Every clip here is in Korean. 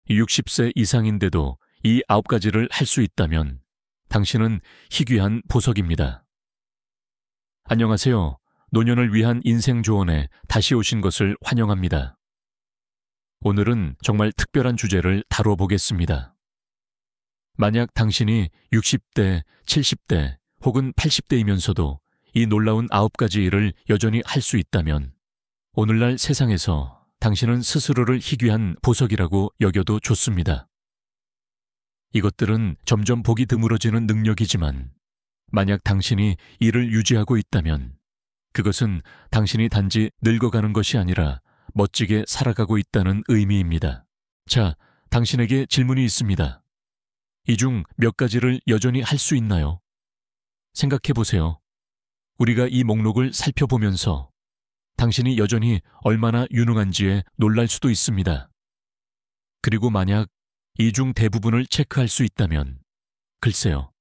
60세 이상인데도 이 9가지를 할 수 있다면 당신은 희귀한 보석입니다. 안녕하세요. 노년을 위한 인생 조언에 다시 오신 것을 환영합니다. 오늘은 정말 특별한 주제를 다뤄보겠습니다. 만약 당신이 60대, 70대 혹은 80대이면서도 이 놀라운 9가지 일을 여전히 할 수 있다면 오늘날 세상에서 당신은 스스로를 희귀한 보석이라고 여겨도 좋습니다. 이것들은 점점 보기 드물어지는 능력이지만 만약 당신이 이를 유지하고 있다면 그것은 당신이 단지 늙어가는 것이 아니라 멋지게 살아가고 있다는 의미입니다. 자, 당신에게 질문이 있습니다. 이 중 몇 가지를 여전히 할 수 있나요? 생각해 보세요. 우리가 이 목록을 살펴보면서 당신이 여전히 얼마나 유능한지에 놀랄 수도 있습니다. 그리고 만약 이 중 대부분을 체크할 수 있다면 글쎄요,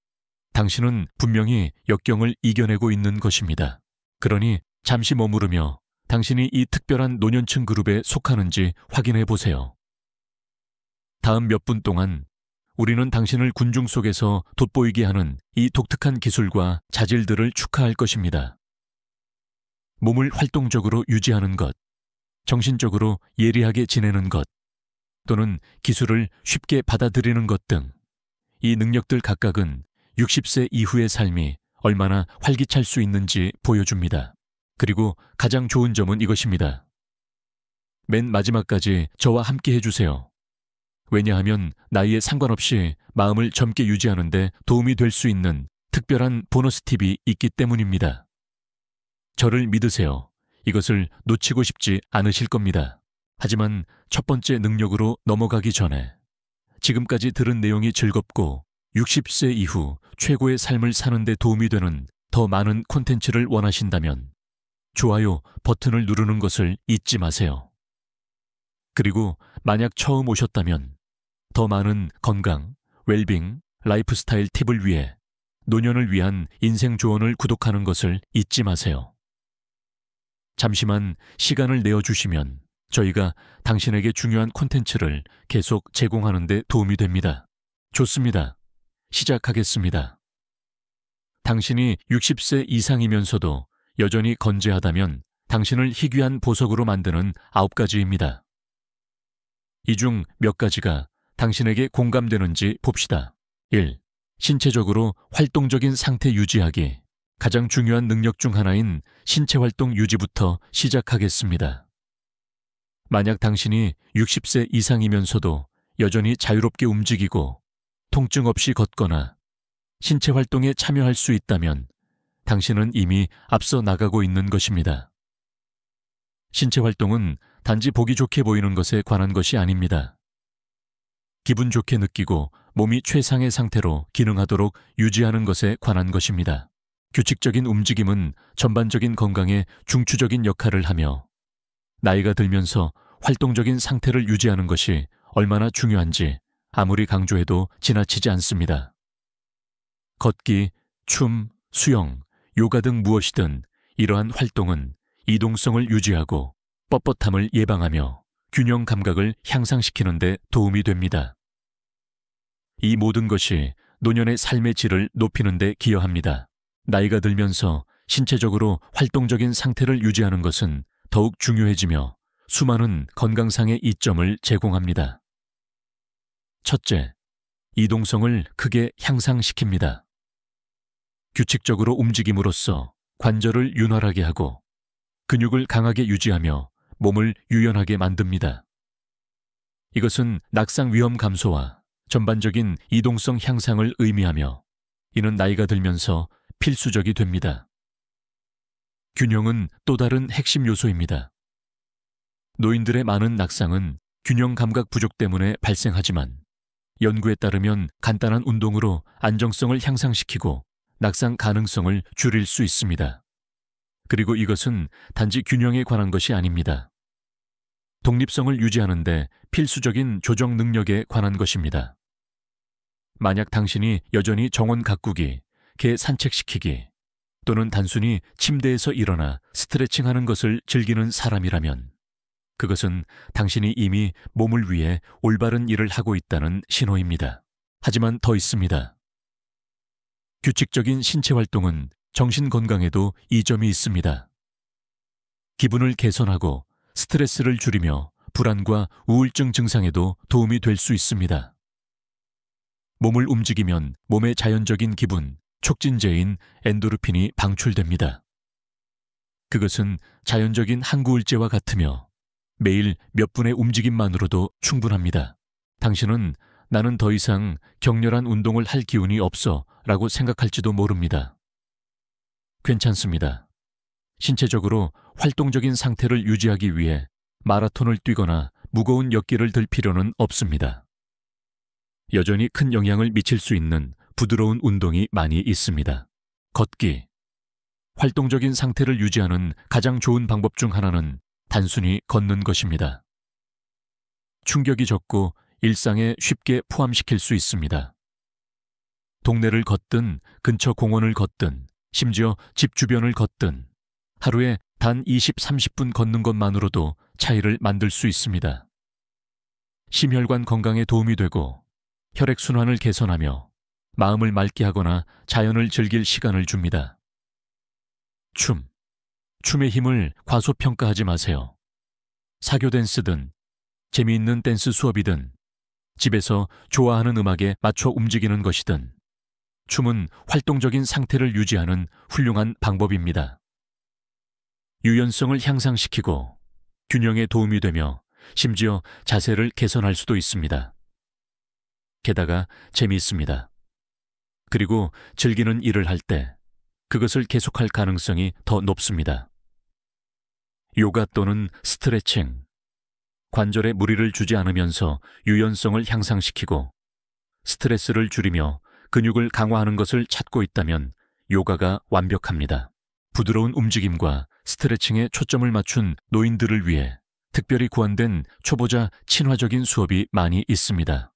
당신은 분명히 역경을 이겨내고 있는 것입니다. 그러니 잠시 머무르며 당신이 이 특별한 노년층 그룹에 속하는지 확인해 보세요. 다음 몇 분 동안 우리는 당신을 군중 속에서 돋보이게 하는 이 독특한 기술과 자질들을 축하할 것입니다. 몸을 활동적으로 유지하는 것, 정신적으로 예리하게 지내는 것, 또는 기술을 쉽게 받아들이는 것 등 이 능력들 각각은 60세 이후의 삶이 얼마나 활기찰 수 있는지 보여줍니다. 그리고 가장 좋은 점은 이것입니다. 맨 마지막까지 저와 함께 해주세요. 왜냐하면 나이에 상관없이 마음을 젊게 유지하는 데 도움이 될 수 있는 특별한 보너스 팁이 있기 때문입니다. 저를 믿으세요. 이것을 놓치고 싶지 않으실 겁니다. 하지만 첫 번째 능력으로 넘어가기 전에 지금까지 들은 내용이 즐겁고 60세 이후 최고의 삶을 사는 데 도움이 되는 더 많은 콘텐츠를 원하신다면 좋아요 버튼을 누르는 것을 잊지 마세요. 그리고 만약 처음 오셨다면 더 많은 건강, 웰빙, 라이프스타일 팁을 위해 노년을 위한 인생 조언을 구독하는 것을 잊지 마세요. 잠시만 시간을 내어주시면 저희가 당신에게 중요한 콘텐츠를 계속 제공하는 데 도움이 됩니다. 좋습니다. 시작하겠습니다. 당신이 60세 이상이면서도 여전히 건재하다면 당신을 희귀한 보석으로 만드는 9가지입니다. 이 중 몇 가지가 당신에게 공감되는지 봅시다. 1. 신체적으로 활동적인 상태 유지하기. 가장 중요한 능력 중 하나인 신체 활동 유지부터 시작하겠습니다. 만약 당신이 60세 이상이면서도 여전히 자유롭게 움직이고 통증 없이 걷거나 신체 활동에 참여할 수 있다면 당신은 이미 앞서 나가고 있는 것입니다. 신체 활동은 단지 보기 좋게 보이는 것에 관한 것이 아닙니다. 기분 좋게 느끼고 몸이 최상의 상태로 기능하도록 유지하는 것에 관한 것입니다. 규칙적인 움직임은 전반적인 건강에 중추적인 역할을 하며 나이가 들면서 활동적인 상태를 유지하는 것이 얼마나 중요한지 아무리 강조해도 지나치지 않습니다. 걷기, 춤, 수영, 요가 등 무엇이든 이러한 활동은 이동성을 유지하고 뻣뻣함을 예방하며 균형 감각을 향상시키는 데 도움이 됩니다. 이 모든 것이 노년의 삶의 질을 높이는 데 기여합니다. 나이가 들면서 신체적으로 활동적인 상태를 유지하는 것은 더욱 중요해지며 수많은 건강상의 이점을 제공합니다. 첫째, 이동성을 크게 향상시킵니다. 규칙적으로 움직임으로써 관절을 윤활하게 하고 근육을 강하게 유지하며 몸을 유연하게 만듭니다. 이것은 낙상 위험 감소와 전반적인 이동성 향상을 의미하며 이는 나이가 들면서 필수적이 됩니다. 균형은 또 다른 핵심 요소입니다. 노인들의 많은 낙상은 균형 감각 부족 때문에 발생하지만 연구에 따르면 간단한 운동으로 안정성을 향상시키고 낙상 가능성을 줄일 수 있습니다. 그리고 이것은 단지 균형에 관한 것이 아닙니다. 독립성을 유지하는 데 필수적인 조정 능력에 관한 것입니다. 만약 당신이 여전히 정원 가꾸기, 개 산책시키기 또는 단순히 침대에서 일어나 스트레칭하는 것을 즐기는 사람이라면 그것은 당신이 이미 몸을 위해 올바른 일을 하고 있다는 신호입니다. 하지만 더 있습니다. 규칙적인 신체 활동은 정신 건강에도 이점이 있습니다. 기분을 개선하고 스트레스를 줄이며 불안과 우울증 증상에도 도움이 될 수 있습니다. 몸을 움직이면 몸의 자연적인 기분, 촉진제인 엔도르핀이 방출됩니다. 그것은 자연적인 항구울제와 같으며 매일 몇 분의 움직임만으로도 충분합니다. 당신은 나는 더 이상 격렬한 운동을 할 기운이 없어 라고 생각할지도 모릅니다. 괜찮습니다. 신체적으로 활동적인 상태를 유지하기 위해 마라톤을 뛰거나 무거운 역기를 들 필요는 없습니다. 여전히 큰 영향을 미칠 수 있는 부드러운 운동이 많이 있습니다. 걷기. 활동적인 상태를 유지하는 가장 좋은 방법 중 하나는 단순히 걷는 것입니다. 충격이 적고 일상에 쉽게 포함시킬 수 있습니다. 동네를 걷든 근처 공원을 걷든 심지어 집 주변을 걷든 하루에 단 20, 30분 걷는 것만으로도 차이를 만들 수 있습니다. 심혈관 건강에 도움이 되고 혈액순환을 개선하며 마음을 맑게 하거나 자연을 즐길 시간을 줍니다. 춤의 힘을 과소평가하지 마세요. 사교 댄스든 재미있는 댄스 수업이든 집에서 좋아하는 음악에 맞춰 움직이는 것이든 춤은 활동적인 상태를 유지하는 훌륭한 방법입니다. 유연성을 향상시키고 균형에 도움이 되며 심지어 자세를 개선할 수도 있습니다. 게다가 재미있습니다. 그리고 즐기는 일을 할 때 그것을 계속할 가능성이 더 높습니다. 요가 또는 스트레칭, 관절에 무리를 주지 않으면서 유연성을 향상시키고 스트레스를 줄이며 근육을 강화하는 것을 찾고 있다면 요가가 완벽합니다. 부드러운 움직임과 스트레칭에 초점을 맞춘 노인들을 위해 특별히 구안된 초보자 친화적인 수업이 많이 있습니다.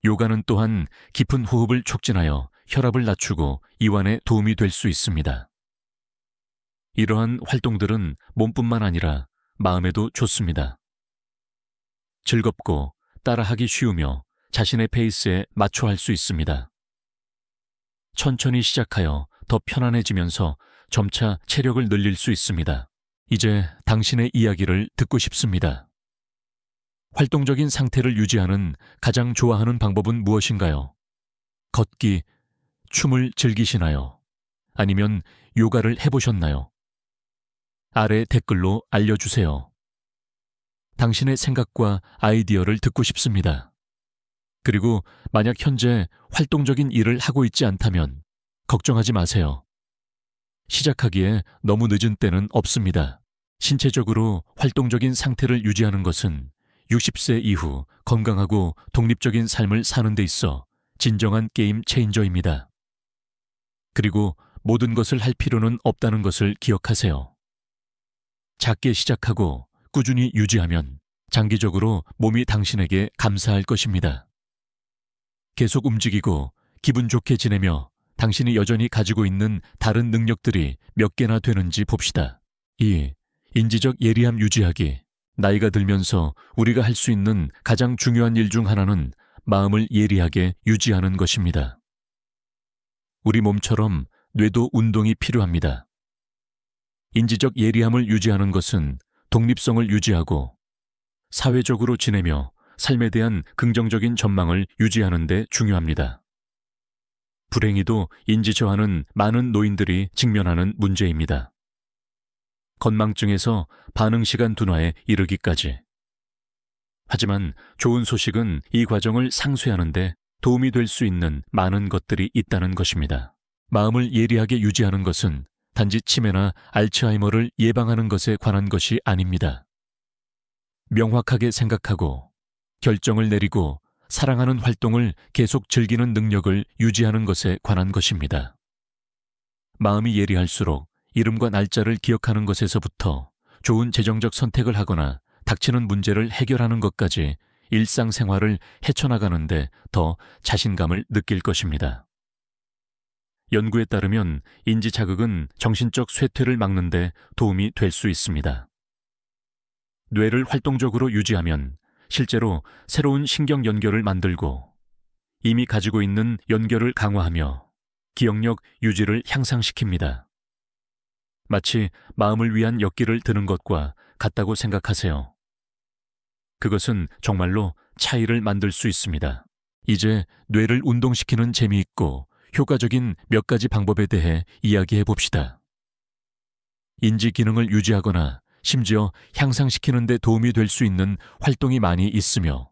요가는 또한 깊은 호흡을 촉진하여 혈압을 낮추고 이완에 도움이 될 수 있습니다. 이러한 활동들은 몸뿐만 아니라 마음에도 좋습니다. 즐겁고 따라하기 쉬우며 자신의 페이스에 맞춰 할 수 있습니다. 천천히 시작하여 더 편안해지면서 점차 체력을 늘릴 수 있습니다. 이제 당신의 이야기를 듣고 싶습니다. 활동적인 상태를 유지하는 가장 좋아하는 방법은 무엇인가요? 걷기, 춤을 즐기시나요? 아니면 요가를 해보셨나요? 아래 댓글로 알려주세요. 당신의 생각과 아이디어를 듣고 싶습니다. 그리고 만약 현재 활동적인 일을 하고 있지 않다면 걱정하지 마세요. 시작하기에 너무 늦은 때는 없습니다. 신체적으로 활동적인 상태를 유지하는 것은 60세 이후 건강하고 독립적인 삶을 사는 데 있어 진정한 게임 체인저입니다. 그리고 모든 것을 할 필요는 없다는 것을 기억하세요. 작게 시작하고 꾸준히 유지하면 장기적으로 몸이 당신에게 감사할 것입니다. 계속 움직이고 기분 좋게 지내며 당신이 여전히 가지고 있는 다른 능력들이 몇 개나 되는지 봅시다. 2. 인지적 예리함 유지하기. 나이가 들면서 우리가 할 수 있는 가장 중요한 일 중 하나는 마음을 예리하게 유지하는 것입니다. 우리 몸처럼 뇌도 운동이 필요합니다. 인지적 예리함을 유지하는 것은 독립성을 유지하고 사회적으로 지내며 삶에 대한 긍정적인 전망을 유지하는 데 중요합니다. 불행히도 인지 저하는 많은 노인들이 직면하는 문제입니다. 건망증에서 반응시간 둔화에 이르기까지. 하지만 좋은 소식은 이 과정을 상쇄하는 데 도움이 될 수 있는 많은 것들이 있다는 것입니다. 마음을 예리하게 유지하는 것은 단지 치매나 알츠하이머를 예방하는 것에 관한 것이 아닙니다. 명확하게 생각하고 결정을 내리고 사랑하는 활동을 계속 즐기는 능력을 유지하는 것에 관한 것입니다. 마음이 예리할수록 이름과 날짜를 기억하는 것에서부터 좋은 재정적 선택을 하거나 닥치는 문제를 해결하는 것까지 일상생활을 헤쳐나가는데 더 자신감을 느낄 것입니다. 연구에 따르면 인지 자극은 정신적 쇠퇴를 막는 데 도움이 될 수 있습니다. 뇌를 활동적으로 유지하면 실제로 새로운 신경 연결을 만들고 이미 가지고 있는 연결을 강화하며 기억력 유지를 향상시킵니다. 마치 마음을 위한 엿기를 드는 것과 같다고 생각하세요. 그것은 정말로 차이를 만들 수 있습니다. 이제 뇌를 운동시키는 재미있고 효과적인 몇 가지 방법에 대해 이야기해 봅시다. 인지 기능을 유지하거나 심지어 향상시키는 데 도움이 될 수 있는 활동이 많이 있으며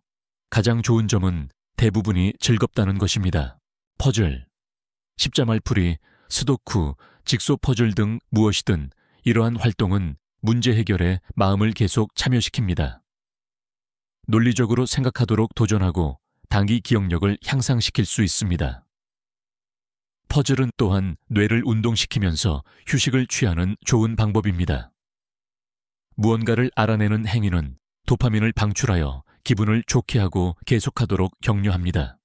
가장 좋은 점은 대부분이 즐겁다는 것입니다. 퍼즐, 십자말풀이, 스도쿠, 직소 퍼즐 등 무엇이든 이러한 활동은 문제 해결에 마음을 계속 참여시킵니다. 논리적으로 생각하도록 도전하고 단기 기억력을 향상시킬 수 있습니다. 퍼즐은 또한 뇌를 운동시키면서 휴식을 취하는 좋은 방법입니다. 무언가를 알아내는 행위는 도파민을 방출하여 기분을 좋게 하고 계속하도록 격려합니다.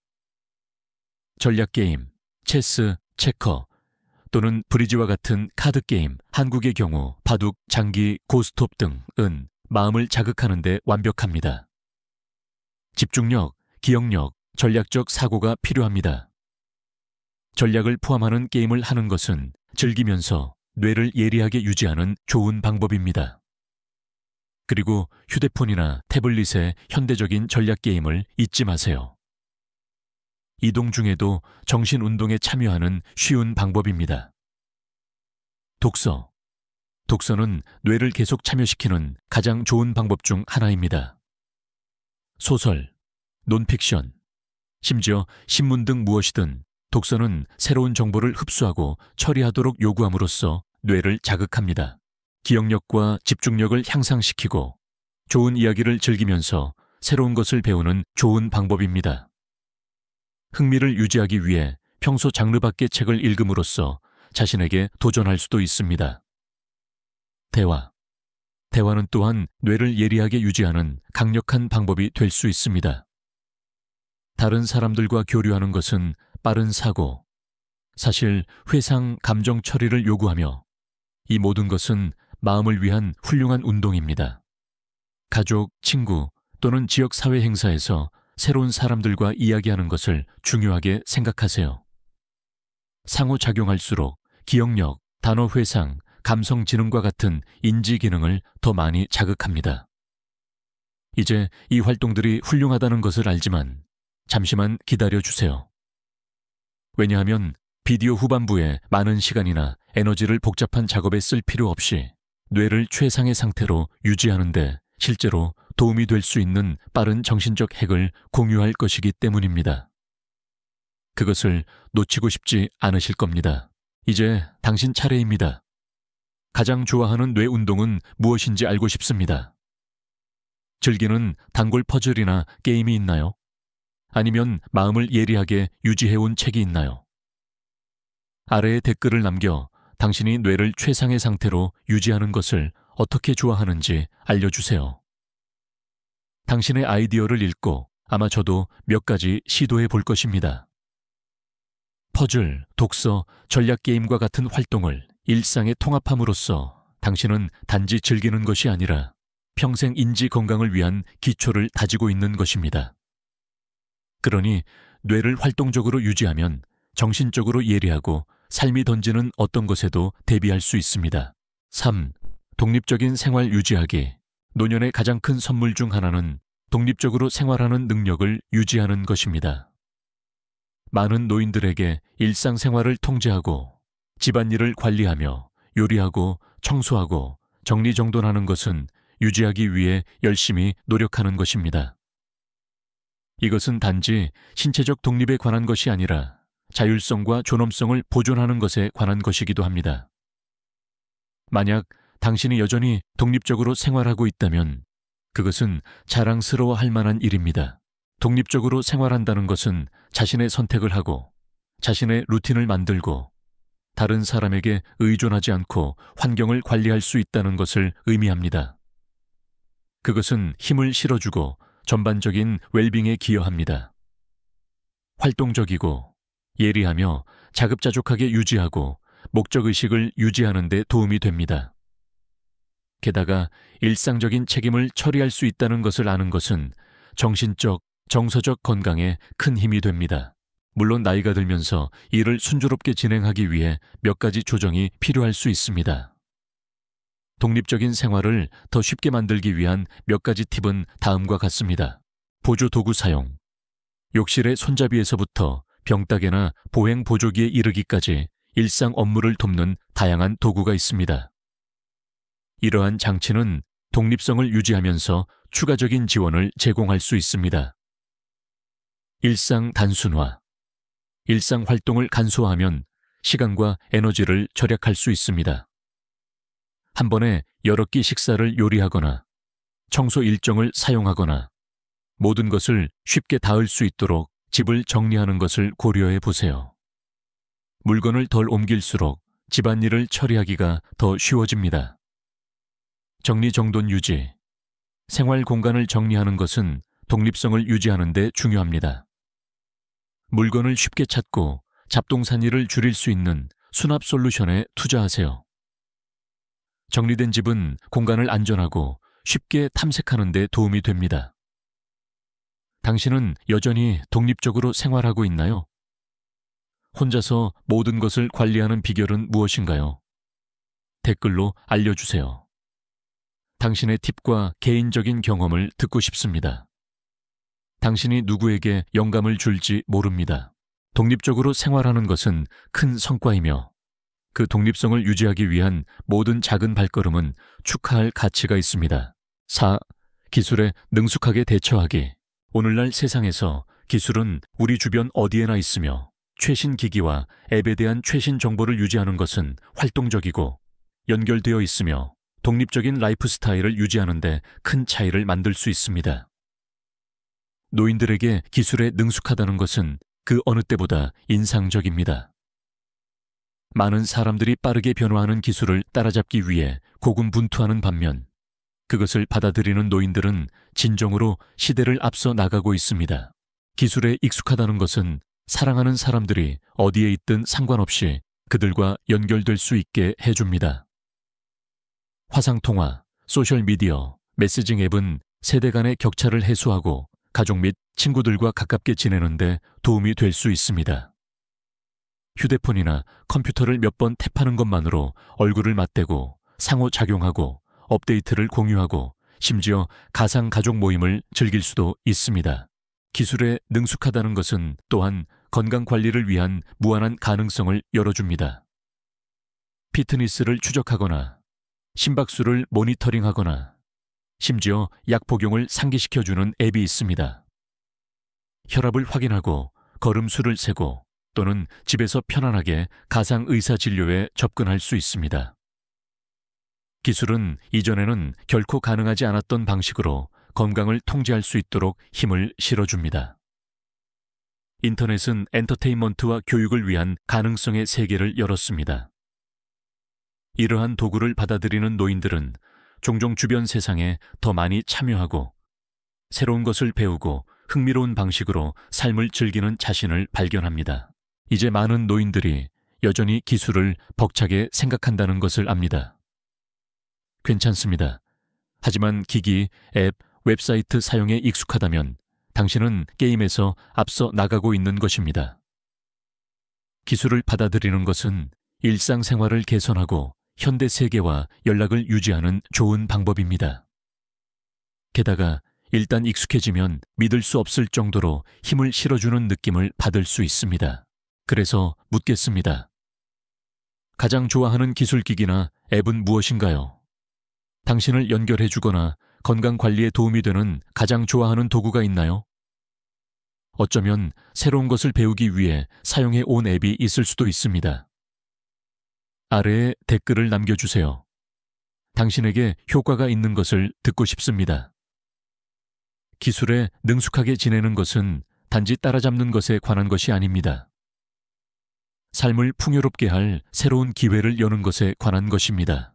전략게임, 체스, 체커 또는 브리지와 같은 카드게임, 한국의 경우 바둑, 장기, 고스톱 등은 마음을 자극하는 데 완벽합니다. 집중력, 기억력, 전략적 사고가 필요합니다. 전략을 포함하는 게임을 하는 것은 즐기면서 뇌를 예리하게 유지하는 좋은 방법입니다. 그리고 휴대폰이나 태블릿의 현대적인 전략 게임을 잊지 마세요. 이동 중에도 정신 운동에 참여하는 쉬운 방법입니다. 독서. 독서는 뇌를 계속 참여시키는 가장 좋은 방법 중 하나입니다. 소설, 논픽션, 심지어 신문 등 무엇이든 독서는 새로운 정보를 흡수하고 처리하도록 요구함으로써 뇌를 자극합니다. 기억력과 집중력을 향상시키고 좋은 이야기를 즐기면서 새로운 것을 배우는 좋은 방법입니다. 흥미를 유지하기 위해 평소 장르 밖의 책을 읽음으로써 자신에게 도전할 수도 있습니다. 대화. 대화는 또한 뇌를 예리하게 유지하는 강력한 방법이 될 수 있습니다. 다른 사람들과 교류하는 것은 빠른 사고, 사실 회상 감정 처리를 요구하며 이 모든 것은 마음을 위한 훌륭한 운동입니다. 가족, 친구 또는 지역 사회 행사에서 새로운 사람들과 이야기하는 것을 중요하게 생각하세요. 상호작용할수록 기억력, 단어 회상, 감성 지능과 같은 인지 기능을 더 많이 자극합니다. 이제 이 활동들이 훌륭하다는 것을 알지만 잠시만 기다려 주세요. 왜냐하면 비디오 후반부에 많은 시간이나 에너지를 복잡한 작업에 쓸 필요 없이 뇌를 최상의 상태로 유지하는 데 실제로 도움이 될 수 있는 빠른 정신적 핵을 공유할 것이기 때문입니다. 그것을 놓치고 싶지 않으실 겁니다. 이제 당신 차례입니다. 가장 좋아하는 뇌 운동은 무엇인지 알고 싶습니다. 즐기는 단골 퍼즐이나 게임이 있나요? 아니면 마음을 예리하게 유지해온 책이 있나요? 아래에 댓글을 남겨 당신이 뇌를 최상의 상태로 유지하는 것을 어떻게 좋아하는지 알려주세요. 당신의 아이디어를 읽고 아마 저도 몇 가지 시도해 볼 것입니다. 퍼즐, 독서, 전략 게임과 같은 활동을 일상에 통합함으로써 당신은 단지 즐기는 것이 아니라 평생 인지 건강을 위한 기초를 다지고 있는 것입니다. 그러니 뇌를 활동적으로 유지하면 정신적으로 예리하고 삶이 던지는 어떤 것에도 대비할 수 있습니다. 3. 독립적인 생활 유지하기. 노년의 가장 큰 선물 중 하나는 독립적으로 생활하는 능력을 유지하는 것입니다. 많은 노인들에게 일상생활을 통제하고 집안일을 관리하며 요리하고 청소하고 정리정돈하는 것은 유지하기 위해 열심히 노력하는 것입니다. 이것은 단지 신체적 독립에 관한 것이 아니라 자율성과 존엄성을 보존하는 것에 관한 것이기도 합니다. 만약 당신이 여전히 독립적으로 생활하고 있다면 그것은 자랑스러워할 만한 일입니다. 독립적으로 생활한다는 것은 자신의 선택을 하고 자신의 루틴을 만들고 다른 사람에게 의존하지 않고 환경을 관리할 수 있다는 것을 의미합니다. 그것은 힘을 실어주고 전반적인 웰빙에 기여합니다. 활동적이고 예리하며 자급자족하게 유지하고 목적의식을 유지하는 데 도움이 됩니다. 게다가 일상적인 책임을 처리할 수 있다는 것을 아는 것은 정신적, 정서적 건강에 큰 힘이 됩니다. 물론 나이가 들면서 일을 순조롭게 진행하기 위해 몇 가지 조정이 필요할 수 있습니다. 독립적인 생활을 더 쉽게 만들기 위한 몇 가지 팁은 다음과 같습니다. 보조 도구 사용. 욕실의 손잡이에서부터 병따개나 보행 보조기에 이르기까지 일상 업무를 돕는 다양한 도구가 있습니다. 이러한 장치는 독립성을 유지하면서 추가적인 지원을 제공할 수 있습니다. 일상 단순화. 일상 활동을 간소화하면 시간과 에너지를 절약할 수 있습니다. 한 번에 여러 끼 식사를 요리하거나 청소 일정을 사용하거나 모든 것을 쉽게 닿을 수 있도록 집을 정리하는 것을 고려해 보세요. 물건을 덜 옮길수록 집안일을 처리하기가 더 쉬워집니다. 정리정돈 유지. 생활 공간을 정리하는 것은 독립성을 유지하는 데 중요합니다. 물건을 쉽게 찾고 잡동사니를 줄일 수 있는 수납 솔루션에 투자하세요. 정리된 집은 공간을 안전하고 쉽게 탐색하는 데 도움이 됩니다. 당신은 여전히 독립적으로 생활하고 있나요? 혼자서 모든 것을 관리하는 비결은 무엇인가요? 댓글로 알려주세요. 당신의 팁과 개인적인 경험을 듣고 싶습니다. 당신이 누구에게 영감을 줄지 모릅니다. 독립적으로 생활하는 것은 큰 성과이며 그 독립성을 유지하기 위한 모든 작은 발걸음은 축하할 가치가 있습니다. 4. 기술에 능숙하게 대처하기. 오늘날 세상에서 기술은 우리 주변 어디에나 있으며 최신 기기와 앱에 대한 최신 정보를 유지하는 것은 활동적이고 연결되어 있으며 독립적인 라이프 스타일을 유지하는 데 큰 차이를 만들 수 있습니다. 노인들에게 기술에 능숙하다는 것은 그 어느 때보다 인상적입니다. 많은 사람들이 빠르게 변화하는 기술을 따라잡기 위해 고군분투하는 반면 그것을 받아들이는 노인들은 진정으로 시대를 앞서 나가고 있습니다. 기술에 익숙하다는 것은 사랑하는 사람들이 어디에 있든 상관없이 그들과 연결될 수 있게 해줍니다. 화상통화, 소셜미디어, 메시징 앱은 세대 간의 격차를 해소하고 가족 및 친구들과 가깝게 지내는 데 도움이 될 수 있습니다. 휴대폰이나 컴퓨터를 몇 번 탭하는 것만으로 얼굴을 맞대고 상호작용하고 업데이트를 공유하고 심지어 가상 가족 모임을 즐길 수도 있습니다. 기술에 능숙하다는 것은 또한 건강관리를 위한 무한한 가능성을 열어줍니다. 피트니스를 추적하거나 심박수를 모니터링하거나 심지어 약 복용을 상기시켜주는 앱이 있습니다. 혈압을 확인하고 걸음수를 세고 또는 집에서 편안하게 가상 의사 진료에 접근할 수 있습니다. 기술은 이전에는 결코 가능하지 않았던 방식으로 건강을 통제할 수 있도록 힘을 실어줍니다. 인터넷은 엔터테인먼트와 교육을 위한 가능성의 세계를 열었습니다. 이러한 도구를 받아들이는 노인들은 종종 주변 세상에 더 많이 참여하고 새로운 것을 배우고 흥미로운 방식으로 삶을 즐기는 자신을 발견합니다. 이제 많은 노인들이 여전히 기술을 벅차게 생각한다는 것을 압니다. 괜찮습니다. 하지만 기기, 앱, 웹사이트 사용에 익숙하다면 당신은 게임에서 앞서 나가고 있는 것입니다. 기술을 받아들이는 것은 일상생활을 개선하고 현대 세계와 연락을 유지하는 좋은 방법입니다. 게다가 일단 익숙해지면 믿을 수 없을 정도로 힘을 실어주는 느낌을 받을 수 있습니다. 그래서 묻겠습니다. 가장 좋아하는 기술기기나 앱은 무엇인가요? 당신을 연결해주거나 건강관리에 도움이 되는 가장 좋아하는 도구가 있나요? 어쩌면 새로운 것을 배우기 위해 사용해 온 앱이 있을 수도 있습니다. 아래에 댓글을 남겨주세요. 당신에게 효과가 있는 것을 듣고 싶습니다. 기술에 능숙하게 지내는 것은 단지 따라잡는 것에 관한 것이 아닙니다. 삶을 풍요롭게 할 새로운 기회를 여는 것에 관한 것입니다.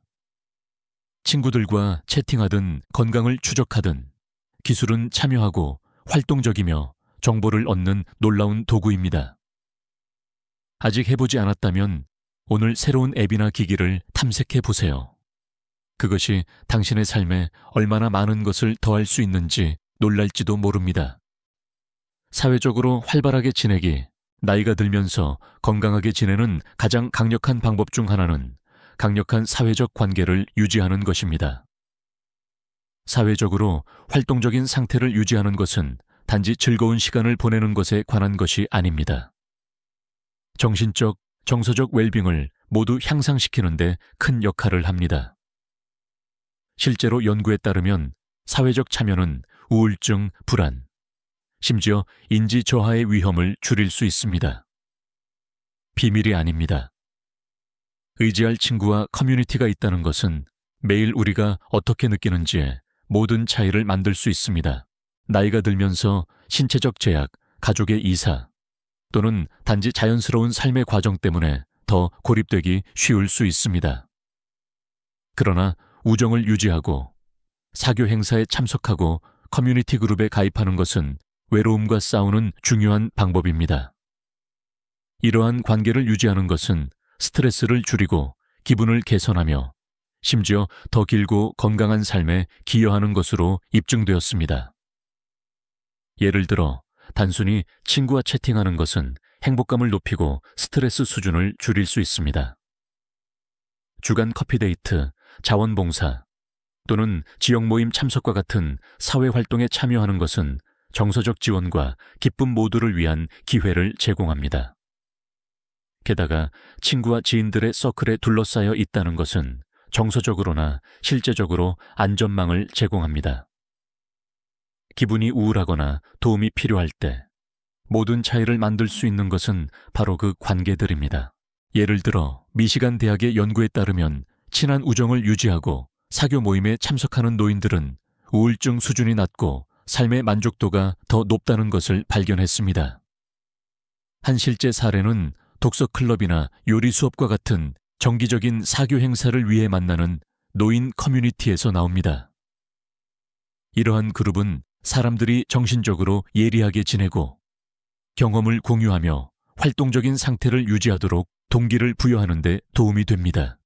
친구들과 채팅하든 건강을 추적하든 기술은 참여하고 활동적이며 정보를 얻는 놀라운 도구입니다. 아직 해보지 않았다면 오늘 새로운 앱이나 기기를 탐색해 보세요. 그것이 당신의 삶에 얼마나 많은 것을 더할 수 있는지 놀랄지도 모릅니다. 사회적으로 활발하게 지내기, 나이가 들면서 건강하게 지내는 가장 강력한 방법 중 하나는 강력한 사회적 관계를 유지하는 것입니다. 사회적으로 활동적인 상태를 유지하는 것은 단지 즐거운 시간을 보내는 것에 관한 것이 아닙니다. 정신적, 정서적 웰빙을 모두 향상시키는 데 큰 역할을 합니다. 실제로 연구에 따르면 사회적 참여는 우울증, 불안, 심지어 인지 저하의 위험을 줄일 수 있습니다. 비밀이 아닙니다. 의지할 친구와 커뮤니티가 있다는 것은 매일 우리가 어떻게 느끼는지에 모든 차이를 만들 수 있습니다. 나이가 들면서 신체적 제약, 가족의 이사, 또는 단지 자연스러운 삶의 과정 때문에 더 고립되기 쉬울 수 있습니다. 그러나 우정을 유지하고 사교 행사에 참석하고 커뮤니티 그룹에 가입하는 것은 외로움과 싸우는 중요한 방법입니다. 이러한 관계를 유지하는 것은 스트레스를 줄이고 기분을 개선하며 심지어 더 길고 건강한 삶에 기여하는 것으로 입증되었습니다. 예를 들어 단순히 친구와 채팅하는 것은 행복감을 높이고 스트레스 수준을 줄일 수 있습니다. 주간 커피데이트, 자원봉사 또는 지역 모임 참석과 같은 사회활동에 참여하는 것은 정서적 지원과 기쁨 모두를 위한 기회를 제공합니다. 게다가 친구와 지인들의 서클에 둘러싸여 있다는 것은 정서적으로나 실제적으로 안전망을 제공합니다. 기분이 우울하거나 도움이 필요할 때 모든 차이를 만들 수 있는 것은 바로 그 관계들입니다. 예를 들어 미시간 대학의 연구에 따르면 친한 우정을 유지하고 사교 모임에 참석하는 노인들은 우울증 수준이 낮고 삶의 만족도가 더 높다는 것을 발견했습니다. 한 실제 사례는 독서 클럽이나 요리 수업과 같은 정기적인 사교 행사를 위해 만나는 노인 커뮤니티에서 나옵니다. 이러한 그룹은 사람들이 정신적으로 예리하게 지내고 경험을 공유하며 활동적인 상태를 유지하도록 동기를 부여하는 데 도움이 됩니다.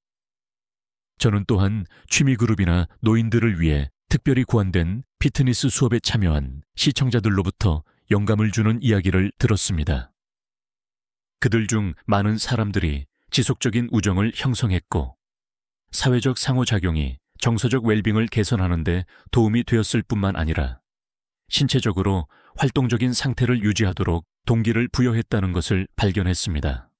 저는 또한 취미 그룹이나 노인들을 위해 특별히 고안된 피트니스 수업에 참여한 시청자들로부터 영감을 주는 이야기를 들었습니다. 그들 중 많은 사람들이 지속적인 우정을 형성했고 사회적 상호작용이 정서적 웰빙을 개선하는 데 도움이 되었을 뿐만 아니라 신체적으로 활동적인 상태를 유지하도록 동기를 부여했다는 것을 발견했습니다.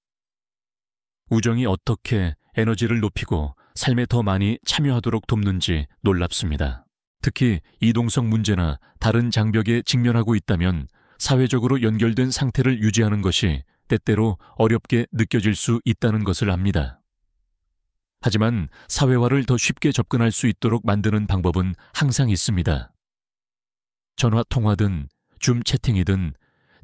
우정이 어떻게 에너지를 높이고 삶에 더 많이 참여하도록 돕는지 놀랍습니다. 특히 이동성 문제나 다른 장벽에 직면하고 있다면 사회적으로 연결된 상태를 유지하는 것이 때때로 어렵게 느껴질 수 있다는 것을 압니다. 하지만 사회화를 더 쉽게 접근할 수 있도록 만드는 방법은 항상 있습니다. 전화 통화든 줌 채팅이든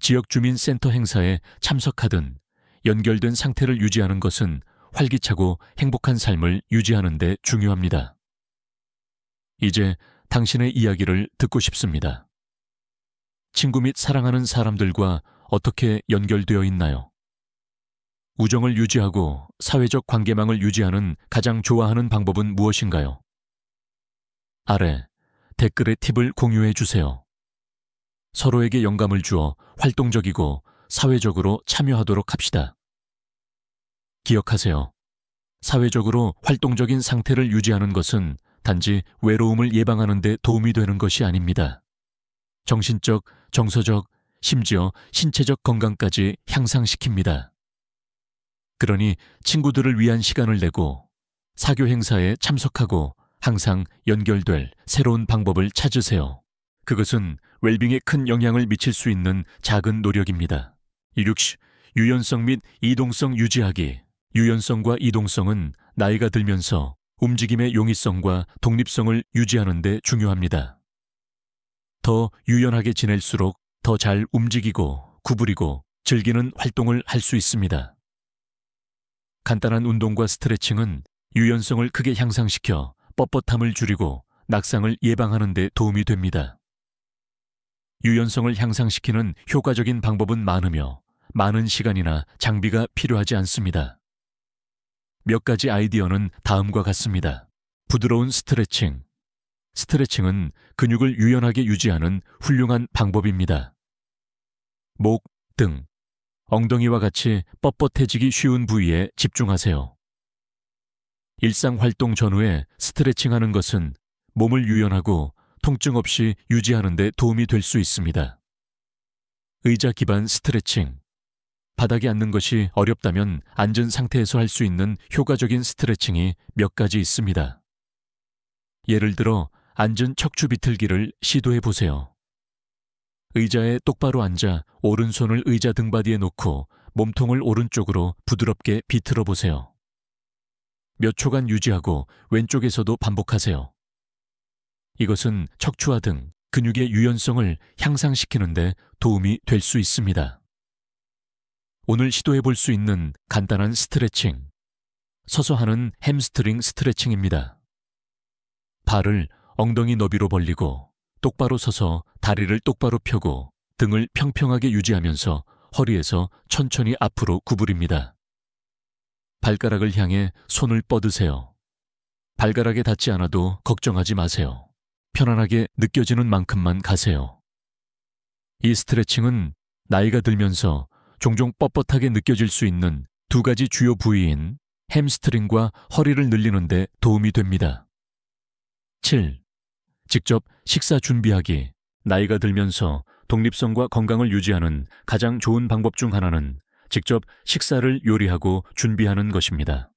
지역 주민센터 행사에 참석하든 연결된 상태를 유지하는 것은 활기차고 행복한 삶을 유지하는 데 중요합니다. 이제 당신의 이야기를 듣고 싶습니다. 친구 및 사랑하는 사람들과 어떻게 연결되어 있나요? 우정을 유지하고 사회적 관계망을 유지하는 가장 좋아하는 방법은 무엇인가요? 아래 댓글에 팁을 공유해 주세요. 서로에게 영감을 주어 활동적이고 사회적으로 참여하도록 합시다. 기억하세요. 사회적으로 활동적인 상태를 유지하는 것은 단지 외로움을 예방하는 데 도움이 되는 것이 아닙니다. 정신적, 정서적, 심지어 신체적 건강까지 향상시킵니다. 그러니 친구들을 위한 시간을 내고 사교 행사에 참석하고 항상 연결될 새로운 방법을 찾으세요. 그것은 웰빙에 큰 영향을 미칠 수 있는 작은 노력입니다. 6. 유연성 및 이동성 유지하기. 유연성과 이동성은 나이가 들면서 움직임의 용이성과 독립성을 유지하는 데 중요합니다. 더 유연하게 지낼수록 더 잘 움직이고 구부리고 즐기는 활동을 할 수 있습니다. 간단한 운동과 스트레칭은 유연성을 크게 향상시켜 뻣뻣함을 줄이고 낙상을 예방하는 데 도움이 됩니다. 유연성을 향상시키는 효과적인 방법은 많으며 많은 시간이나 장비가 필요하지 않습니다. 몇 가지 아이디어는 다음과 같습니다. 부드러운 스트레칭. 스트레칭은 근육을 유연하게 유지하는 훌륭한 방법입니다. 목, 등, 엉덩이와 같이 뻣뻣해지기 쉬운 부위에 집중하세요. 일상 활동 전후에 스트레칭하는 것은 몸을 유연하고 통증 없이 유지하는 데 도움이 될 수 있습니다. 의자 기반 스트레칭. 바닥에 앉는 것이 어렵다면 앉은 상태에서 할 수 있는 효과적인 스트레칭이 몇 가지 있습니다. 예를 들어 앉은 척추 비틀기를 시도해 보세요. 의자에 똑바로 앉아 오른손을 의자 등받이에 놓고 몸통을 오른쪽으로 부드럽게 비틀어 보세요. 몇 초간 유지하고 왼쪽에서도 반복하세요. 이것은 척추와 등 근육의 유연성을 향상시키는 데 도움이 될 수 있습니다. 오늘 시도해 볼 수 있는 간단한 스트레칭. 서서 하는 햄스트링 스트레칭입니다. 발을 엉덩이 너비로 벌리고 똑바로 서서 다리를 똑바로 펴고 등을 평평하게 유지하면서 허리에서 천천히 앞으로 구부립니다. 발가락을 향해 손을 뻗으세요. 발가락에 닿지 않아도 걱정하지 마세요. 편안하게 느껴지는 만큼만 가세요. 이 스트레칭은 나이가 들면서 종종 뻣뻣하게 느껴질 수 있는 두 가지 주요 부위인 햄스트링과 허리를 늘리는 데 도움이 됩니다. 7. 직접 식사 준비하기. 나이가 들면서 독립성과 건강을 유지하는 가장 좋은 방법 중 하나는 직접 식사를 요리하고 준비하는 것입니다.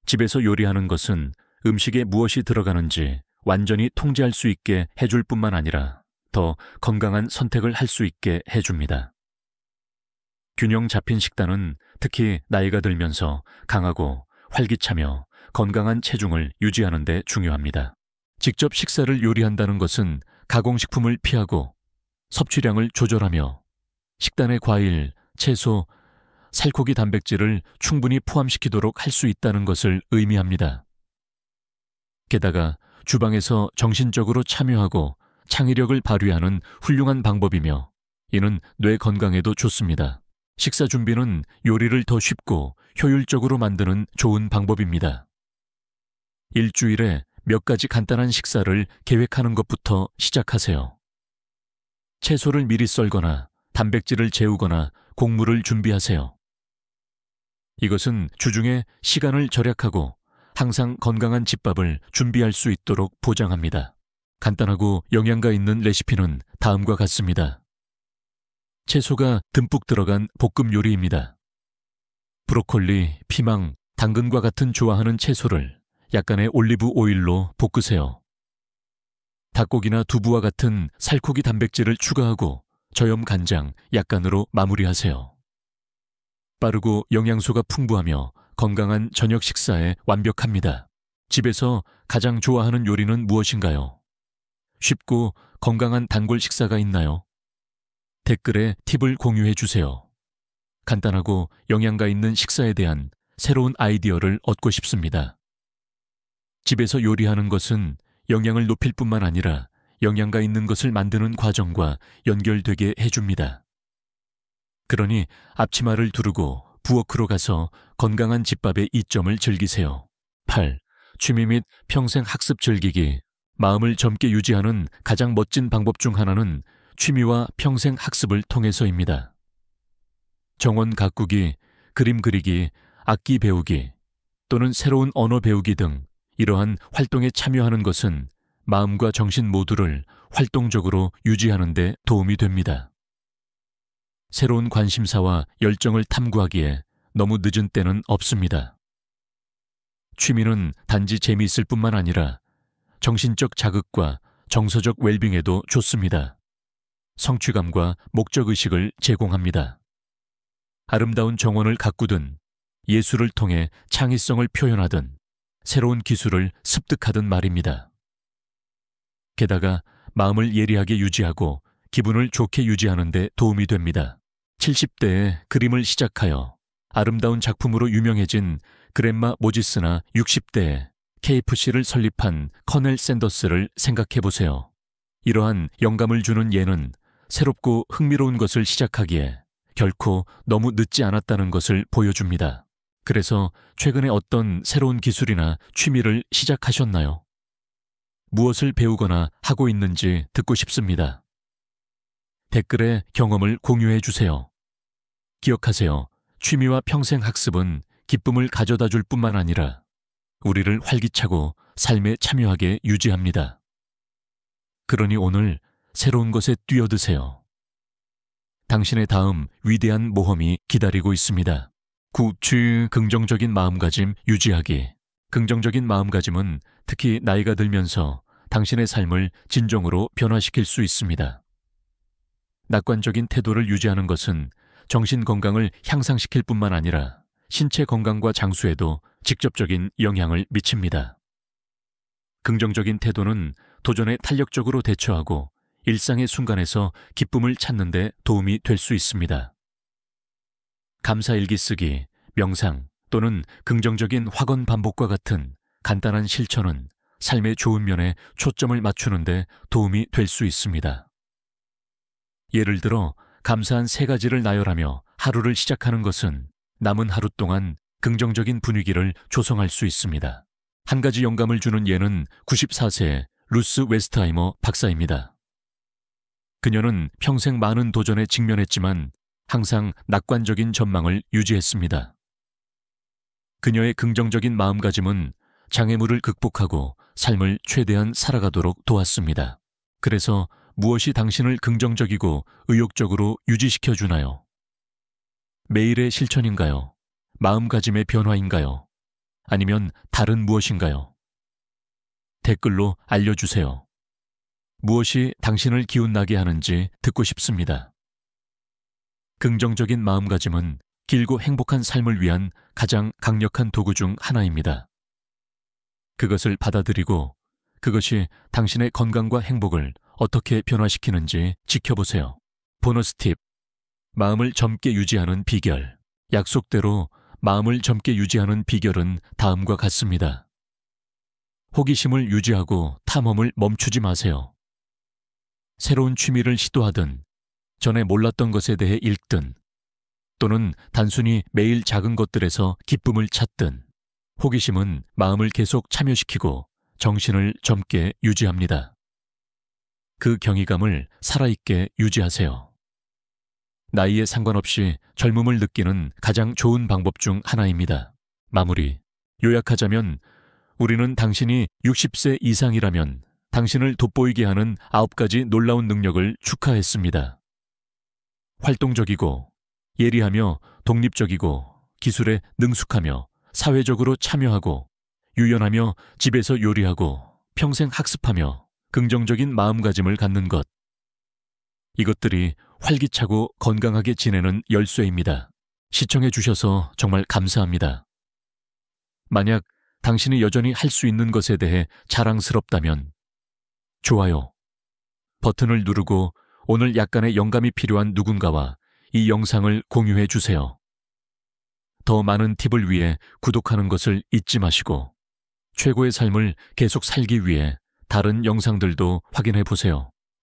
집에서 요리하는 것은 음식에 무엇이 들어가는지 완전히 통제할 수 있게 해줄 뿐만 아니라 더 건강한 선택을 할 수 있게 해줍니다. 균형 잡힌 식단은 특히 나이가 들면서 강하고 활기차며 건강한 체중을 유지하는 데 중요합니다. 직접 식사를 요리한다는 것은 가공식품을 피하고 섭취량을 조절하며 식단에 과일, 채소, 살코기 단백질을 충분히 포함시키도록 할 수 있다는 것을 의미합니다. 게다가 주방에서 정신적으로 참여하고 창의력을 발휘하는 훌륭한 방법이며 이는 뇌 건강에도 좋습니다. 식사 준비는 요리를 더 쉽고 효율적으로 만드는 좋은 방법입니다. 일주일에 몇 가지 간단한 식사를 계획하는 것부터 시작하세요. 채소를 미리 썰거나 단백질을 재우거나 곡물을 준비하세요. 이것은 주중에 시간을 절약하고 항상 건강한 집밥을 준비할 수 있도록 보장합니다. 간단하고 영양가 있는 레시피는 다음과 같습니다. 채소가 듬뿍 들어간 볶음 요리입니다. 브로콜리, 피망, 당근과 같은 좋아하는 채소를 약간의 올리브 오일로 볶으세요. 닭고기나 두부와 같은 살코기 단백질을 추가하고 저염 간장 약간으로 마무리하세요. 빠르고 영양소가 풍부하며 건강한 저녁 식사에 완벽합니다. 집에서 가장 좋아하는 요리는 무엇인가요? 쉽고 건강한 단골 식사가 있나요? 댓글에 팁을 공유해 주세요. 간단하고 영양가 있는 식사에 대한 새로운 아이디어를 얻고 싶습니다. 집에서 요리하는 것은 영양을 높일 뿐만 아니라 영양가 있는 것을 만드는 과정과 연결되게 해줍니다. 그러니 앞치마를 두르고 부엌으로 가서 건강한 집밥의 이점을 즐기세요. 8. 취미 및 평생 학습 즐기기. 마음을 젊게 유지하는 가장 멋진 방법 중 하나는 취미와 평생 학습을 통해서입니다. 정원 가꾸기, 그림 그리기, 악기 배우기 또는 새로운 언어 배우기 등 이러한 활동에 참여하는 것은 마음과 정신 모두를 활동적으로 유지하는 데 도움이 됩니다. 새로운 관심사와 열정을 탐구하기에 너무 늦은 때는 없습니다. 취미는 단지 재미있을 뿐만 아니라 정신적 자극과 정서적 웰빙에도 좋습니다. 성취감과 목적의식을 제공합니다. 아름다운 정원을 가꾸든 예술을 통해 창의성을 표현하든 새로운 기술을 습득하든 말입니다. 게다가 마음을 예리하게 유지하고 기분을 좋게 유지하는 데 도움이 됩니다. 70대에 그림을 시작하여 아름다운 작품으로 유명해진 그랜마 모지스나 60대에 KFC를 설립한 커넬 샌더스를 생각해 보세요. 이러한 영감을 주는 예는 새롭고 흥미로운 것을 시작하기에 결코 너무 늦지 않았다는 것을 보여줍니다. 그래서 최근에 어떤 새로운 기술이나 취미를 시작하셨나요? 무엇을 배우거나 하고 있는지 듣고 싶습니다. 댓글에 경험을 공유해 주세요. 기억하세요. 취미와 평생 학습은 기쁨을 가져다 줄 뿐만 아니라 우리를 활기차고 삶에 참여하게 유지합니다. 그러니 오늘 새로운 것에 뛰어드세요. 당신의 다음 위대한 모험이 기다리고 있습니다. 긍정적인 마음가짐 유지하기. 긍정적인 마음가짐은 특히 나이가 들면서 당신의 삶을 진정으로 변화시킬 수 있습니다. 낙관적인 태도를 유지하는 것은 정신 건강을 향상시킬 뿐만 아니라 신체 건강과 장수에도 직접적인 영향을 미칩니다. 긍정적인 태도는 도전에 탄력적으로 대처하고 일상의 순간에서 기쁨을 찾는 데 도움이 될 수 있습니다. 감사일기 쓰기, 명상 또는 긍정적인 확언 반복과 같은 간단한 실천은 삶의 좋은 면에 초점을 맞추는 데 도움이 될 수 있습니다. 예를 들어 감사한 3가지를 나열하며 하루를 시작하는 것은 남은 하루 동안 긍정적인 분위기를 조성할 수 있습니다. 한 가지 영감을 주는 예는 94세의 루스 웨스트하이머 박사입니다. 그녀는 평생 많은 도전에 직면했지만 항상 낙관적인 전망을 유지했습니다. 그녀의 긍정적인 마음가짐은 장애물을 극복하고 삶을 최대한 살아가도록 도왔습니다. 그래서 무엇이 당신을 긍정적이고 의욕적으로 유지시켜 주나요? 매일의 실천인가요? 마음가짐의 변화인가요? 아니면 다른 무엇인가요? 댓글로 알려주세요. 무엇이 당신을 기운나게 하는지 듣고 싶습니다. 긍정적인 마음가짐은 길고 행복한 삶을 위한 가장 강력한 도구 중 하나입니다. 그것을 받아들이고 그것이 당신의 건강과 행복을 어떻게 변화시키는지 지켜보세요. 보너스 팁. 마음을 젊게 유지하는 비결. 약속대로 마음을 젊게 유지하는 비결은 다음과 같습니다. 호기심을 유지하고 탐험을 멈추지 마세요. 새로운 취미를 시도하든, 전에 몰랐던 것에 대해 읽든, 또는 단순히 매일 작은 것들에서 기쁨을 찾든, 호기심은 마음을 계속 참여시키고 정신을 젊게 유지합니다. 그 경이감을 살아있게 유지하세요. 나이에 상관없이 젊음을 느끼는 가장 좋은 방법 중 하나입니다. 마무리. 요약하자면 우리는 당신이 60세 이상이라면 당신을 돋보이게 하는 9가지 놀라운 능력을 축하했습니다. 활동적이고, 예리하며 독립적이고, 기술에 능숙하며, 사회적으로 참여하고, 유연하며 집에서 요리하고, 평생 학습하며, 긍정적인 마음가짐을 갖는 것. 이것들이 활기차고 건강하게 지내는 열쇠입니다. 시청해 주셔서 정말 감사합니다. 만약 당신이 여전히 할 수 있는 것에 대해 자랑스럽다면 좋아요 버튼을 누르고 오늘 약간의 영감이 필요한 누군가와 이 영상을 공유해 주세요. 더 많은 팁을 위해 구독하는 것을 잊지 마시고 최고의 삶을 계속 살기 위해 다른 영상들도 확인해 보세요.